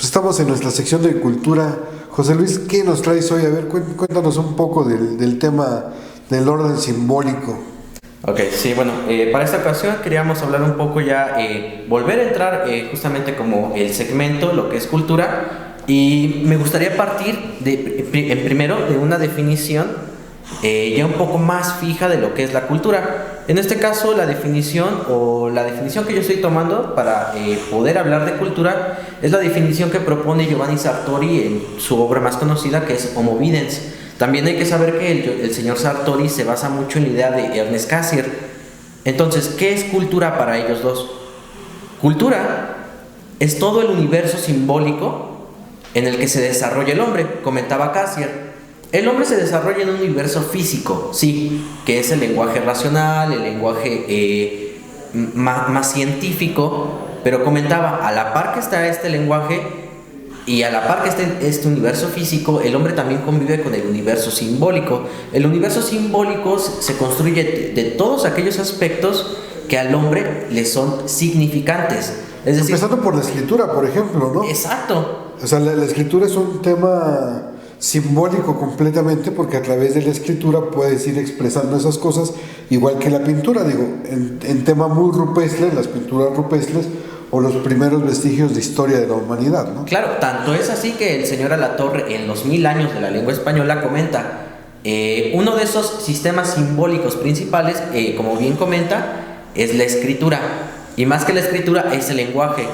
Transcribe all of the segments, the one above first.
Pues estamos en nuestra sección de cultura. José Luis, ¿qué nos traes hoy? A ver, cuéntanos un poco del tema del orden simbólico. Ok, sí, bueno, para esta ocasión queríamos hablar un poco ya, volver a entrar justamente como el segmento, lo que es cultura, y me gustaría partir en primero de una definición ya un poco más fija de lo que es la cultura. En este caso, la definición que yo estoy tomando para poder hablar de cultura es la definición que propone Giovanni Sartori en su obra más conocida, que es Homo Videns. También hay que saber que el señor Sartori se basa mucho en la idea de Ernest Cassirer. Entonces, ¿qué es cultura para ellos dos? Cultura es todo el universo simbólico en el que se desarrolla el hombre, comentaba Cassirer. El hombre se desarrolla en un universo físico, sí, que es el lenguaje racional, el lenguaje más científico, pero comentaba, a la par que está este lenguaje y a la par que está este universo físico, el hombre también convive con el universo simbólico. El universo simbólico se construye de todos aquellos aspectos que al hombre le son significantes. Es decir, empezando por la escritura, por ejemplo, ¿no? Exacto. O sea, la escritura es un tema simbólico completamente, porque a través de la escritura puedes ir expresando esas cosas, igual que la pintura, digo, en tema muy rupestre, las pinturas rupestres o los primeros vestigios de historia de la humanidad, ¿no? Claro, tanto es así que el señor Alatorre, en los 1000 años de la lengua española, comenta, uno de esos sistemas simbólicos principales, como bien comenta, es la escritura, y más que la escritura es el lenguaje.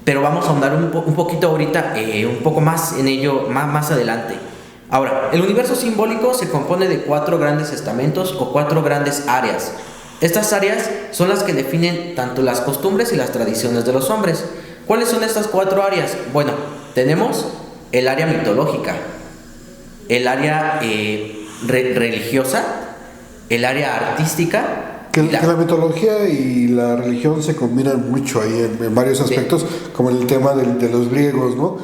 Pero vamos a ahondar un poquito ahorita, un poco más en ello, más adelante. Ahora, el universo simbólico se compone de 4 grandes estamentos o 4 grandes áreas. Estas áreas son las que definen tanto las costumbres y las tradiciones de los hombres. ¿Cuáles son estas 4 áreas? Bueno, tenemos el área mitológica, el área religiosa, el área artística. Que la mitología y la religión se combinan mucho ahí en varios aspectos, como en el tema de los griegos, ¿no?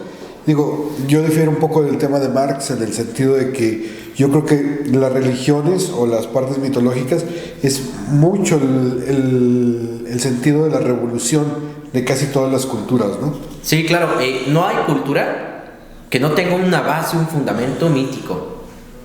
Digo, yo difiero un poco del tema de Marx en el sentido de que yo creo que las religiones o las partes mitológicas es mucho el sentido de la revolución de casi todas las culturas, ¿no? Sí, claro, no hay cultura que no tenga una base, un fundamento mítico.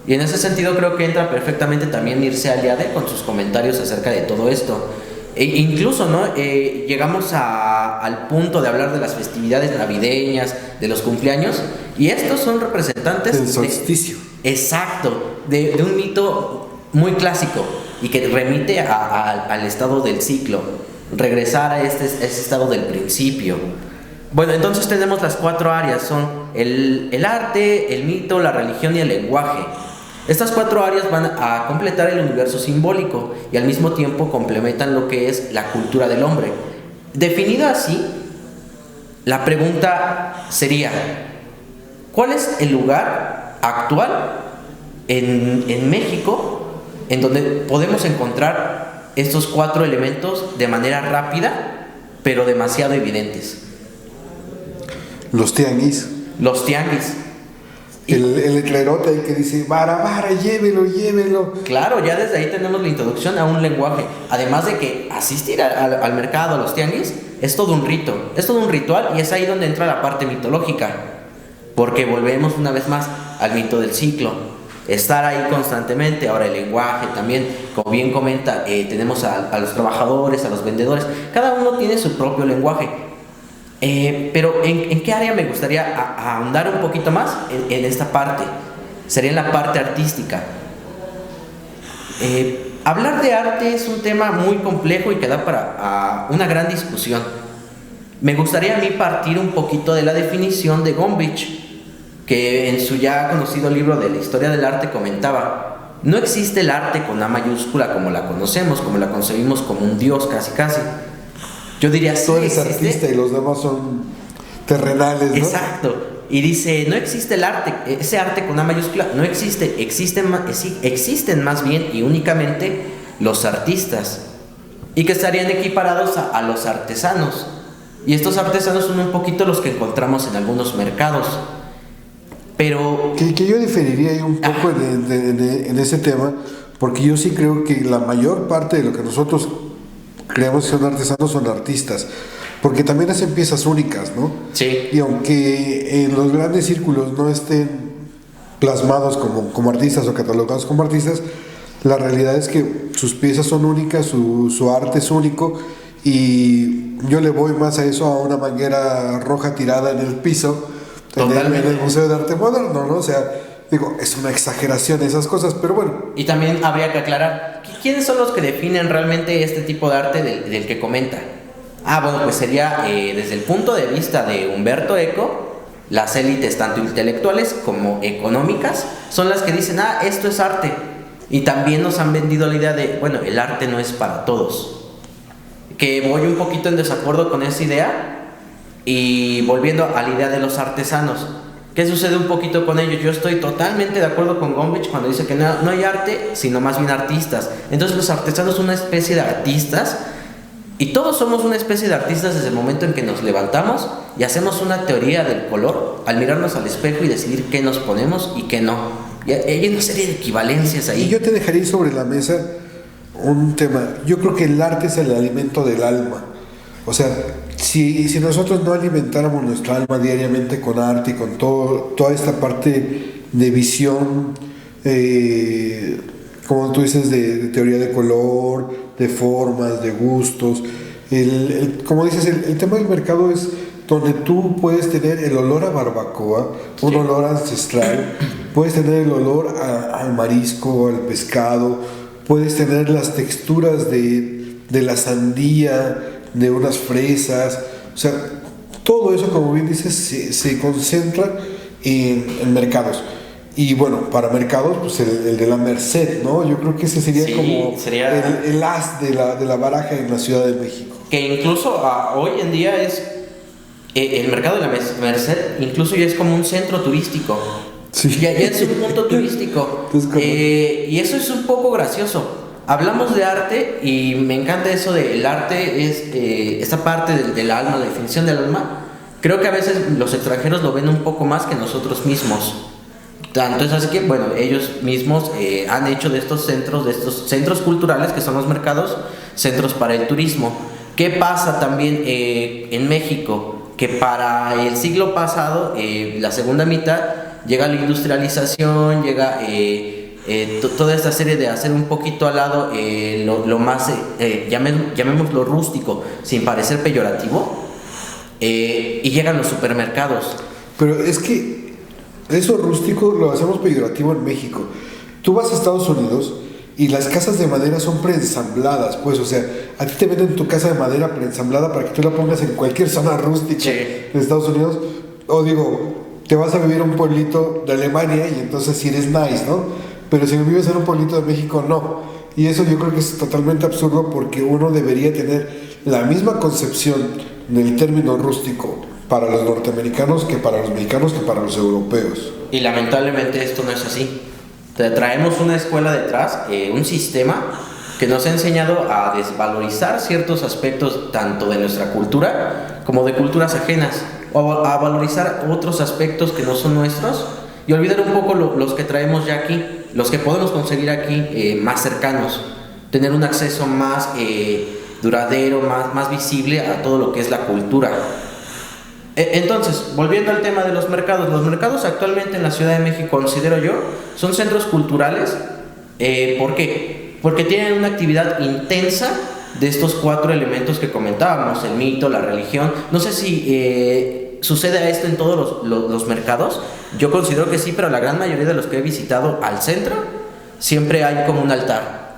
Y en ese sentido creo que entra perfectamente también Irse Aliade con sus comentarios acerca de todo esto. Incluso, ¿no? Llegamos al punto de hablar de las festividades navideñas, de los cumpleaños, y estos son representantes del solsticio. Exacto, de un mito muy clásico y que remite al estado del ciclo, regresar a ese estado del principio. Bueno, entonces tenemos las 4 áreas, son el arte, el mito, la religión y el lenguaje. Estas 4 áreas van a completar el universo simbólico y al mismo tiempo complementan lo que es la cultura del hombre. Definida así, la pregunta sería, ¿cuál es el lugar actual en México en donde podemos encontrar estos 4 elementos de manera rápida, pero demasiado evidentes? Los tianguis. Los tianguis. El letrerote ahí que dice, vara, llévelo. Claro, ya desde ahí tenemos la introducción a un lenguaje. Además de que asistir al mercado, a los tianguis, es todo un rito, es todo un ritual, y es ahí donde entra la parte mitológica. Porque volvemos una vez más al mito del ciclo. Estar ahí constantemente. Ahora el lenguaje también, como bien comenta, tenemos a los trabajadores, a los vendedores. Cada uno tiene su propio lenguaje. Pero ¿en qué área me gustaría ahondar un poquito más? En esta parte. Sería en la parte artística. Hablar de arte es un tema muy complejo y que da para una gran discusión. Me gustaría a mí partir un poquito de la definición de Gombrich, que en su ya conocido libro de la historia del arte comentaba: no existe el arte con A mayúscula como la conocemos, como la concebimos como un dios casi. Yo diría, sí, tú eres artista y los demás son terrenales, ¿no? Exacto. Y dice, no existe el arte, ese arte con A mayúscula no existe, existen más bien y únicamente los artistas, y que estarían equiparados a los artesanos. Y estos artesanos son un poquito los que encontramos en algunos mercados. Pero que yo diferiría ahí un poco en ese tema, porque yo sí creo que la mayor parte de lo que nosotros creemos que son artesanos son artistas, porque también hacen piezas únicas, ¿no? Sí. Y aunque en los grandes círculos no estén plasmados como artistas o catalogados como artistas, la realidad es que sus piezas son únicas, su arte es único, y yo le voy más a eso, a una manguera roja tirada en el piso en el Museo de Arte Moderno, ¿no? O sea, digo, es una exageración esas cosas, pero bueno. Y también habría que aclarar, ¿quiénes son los que definen realmente este tipo de arte del que comenta? Bueno, pues sería desde el punto de vista de Humberto Eco, las élites tanto intelectuales como económicas son las que dicen, esto es arte. Y también nos han vendido la idea de, bueno, el arte no es para todos. Que voy un poquito en desacuerdo con esa idea. Y volviendo a la idea de los artesanos, ¿qué sucede un poquito con ellos? Yo estoy totalmente de acuerdo con Gombrich cuando dice que no hay arte, sino más bien artistas. Entonces los artesanos son una especie de artistas, y todos somos una especie de artistas desde el momento en que nos levantamos y hacemos una teoría del color al mirarnos al espejo y decidir qué nos ponemos y qué no. Y hay una serie de equivalencias ahí. Y yo te dejaría sobre la mesa un tema. Yo creo que el arte es el alimento del alma. O sea, si nosotros no alimentáramos nuestra alma diariamente con arte y con toda esta parte de visión, como tú dices, de teoría de color, de formas, de gustos, como dices, el tema del mercado es donde tú puedes tener el olor a barbacoa, un olor ancestral, puedes tener el olor al marisco, al pescado, puedes tener las texturas de la sandía, de unas fresas, o sea, todo eso, como bien dices, se concentra en mercados. Y bueno, para mercados, pues el de la Merced, ¿no? Yo creo que ese sería el as de la baraja en la Ciudad de México. Que incluso hoy en día es el mercado de la Merced, incluso ya es como un centro turístico. Sí. Ya es un punto turístico. Y eso es un poco gracioso. Hablamos de arte y me encanta eso de el arte es esta parte del alma, la definición del alma. Creo que a veces los extranjeros lo ven un poco más que nosotros mismos. Tanto es así que, bueno, ellos mismos han hecho de estos centros culturales, que son los mercados, centros para el turismo. ¿Qué pasa también en México? Que para el siglo pasado, la segunda mitad, llega la industrialización, llega toda esta serie de hacer un poquito al lado lo más, llamémoslo rústico, sin parecer peyorativo, y llegan los supermercados. Pero es que eso rústico lo hacemos peyorativo en México. Tú vas a Estados Unidos y las casas de madera son preensambladas, pues, o sea, a ti te venden tu casa de madera preensamblada para que tú la pongas en cualquier zona rústica de Estados Unidos. O digo, te vas a vivir a un pueblito de Alemania y entonces sí eres nice, ¿no? Pero si vives en un pueblito de México, no. Y eso yo creo que es totalmente absurdo, porque uno debería tener la misma concepción del término rústico para los norteamericanos que para los mexicanos que para los europeos. Y lamentablemente esto no es así. Traemos una escuela detrás, un sistema que nos ha enseñado a desvalorizar ciertos aspectos tanto de nuestra cultura como de culturas ajenas, o a valorizar otros aspectos que no son nuestros y olvidar un poco los que traemos ya aquí, los que podemos conseguir aquí más cercanos, tener un acceso más duradero, más visible a todo lo que es la cultura. Entonces, volviendo al tema de los mercados actualmente en la Ciudad de México, considero yo, son centros culturales. ¿Por qué? Porque tienen una actividad intensa de estos 4 elementos que comentábamos, el mito, la religión. No sé si sucede esto en todos los mercados. Yo considero que sí, pero la gran mayoría de los que he visitado al centro, siempre hay como un altar.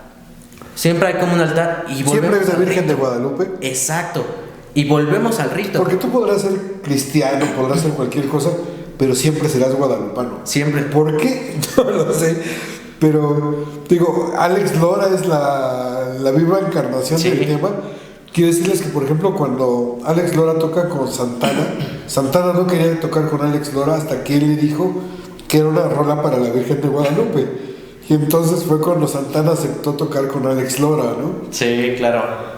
Siempre hay como un altar. Y siempre hay una Virgen de Guadalupe. Exacto. Y volvemos al rito. Porque tú podrás ser cristiano, podrás ser cualquier cosa, pero siempre serás guadalupano. Siempre. ¿Por qué? No lo sé. Pero, digo, Alex Lora es la viva encarnación del tema. Quiero decirles que, por ejemplo, cuando Alex Lora toca con Santana, Santana no quería tocar con Alex Lora hasta que él le dijo que era una rola para la Virgen de Guadalupe. Y entonces fue cuando Santana aceptó tocar con Alex Lora, ¿no? Sí, claro.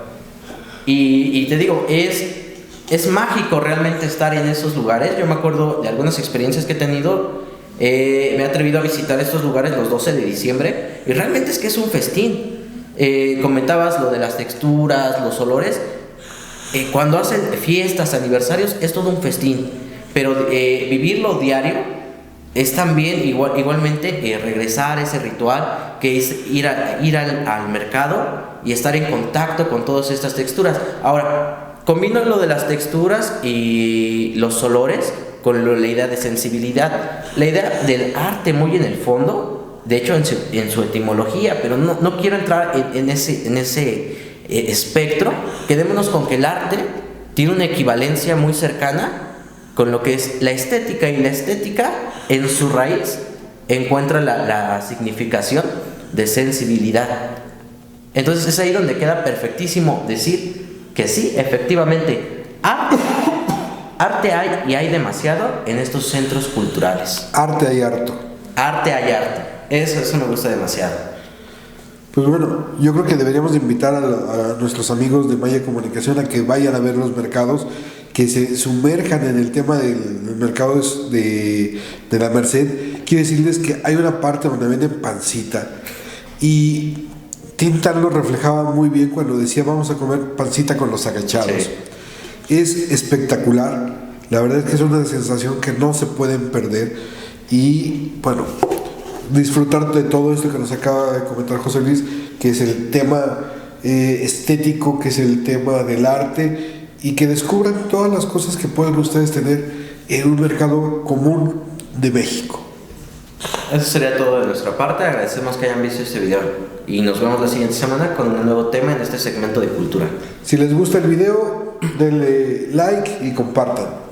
Y te digo, es mágico realmente estar en esos lugares. Yo me acuerdo de algunas experiencias que he tenido. Me he atrevido a visitar estos lugares los 12 de diciembre y realmente es que es un festín. Comentabas lo de las texturas, los olores. cuando hacen fiestas, aniversarios, es todo un festín, pero vivirlo diario es también igualmente regresar a ese ritual que es ir al mercado y estar en contacto con todas estas texturas. Ahora, combino lo de las texturas y los olores con la idea de sensibilidad, la idea del arte muy en el fondo, de hecho en su etimología, pero no quiero entrar en ese espectro. Quedémonos con que el arte tiene una equivalencia muy cercana con lo que es la estética, y la estética en su raíz encuentra la significación de sensibilidad. Entonces es ahí donde queda perfectísimo decir que sí, efectivamente, arte hay, y hay demasiado en estos centros culturales. Arte hay harto. Arte hay arte. Eso me gusta demasiado. Pues bueno, yo creo que deberíamos de invitar a nuestros amigos de Maya Comunicación a que vayan a ver los mercados, que se sumerjan en el tema del mercado de la Merced. Quiero decirles que hay una parte donde venden pancita, y Tintán lo reflejaba muy bien cuando decía vamos a comer pancita con los agachados. Sí. Es espectacular, la verdad es que es una sensación que no se pueden perder, y bueno, disfrutar de todo esto que nos acaba de comentar José Luis, que es el tema estético, que es el tema del arte, y que descubran todas las cosas que pueden ustedes tener en un mercado común de México. Eso sería todo de nuestra parte. Agradecemos que hayan visto este video y nos vemos la siguiente semana con un nuevo tema en este segmento de cultura. Si les gusta el video, denle like y compartan.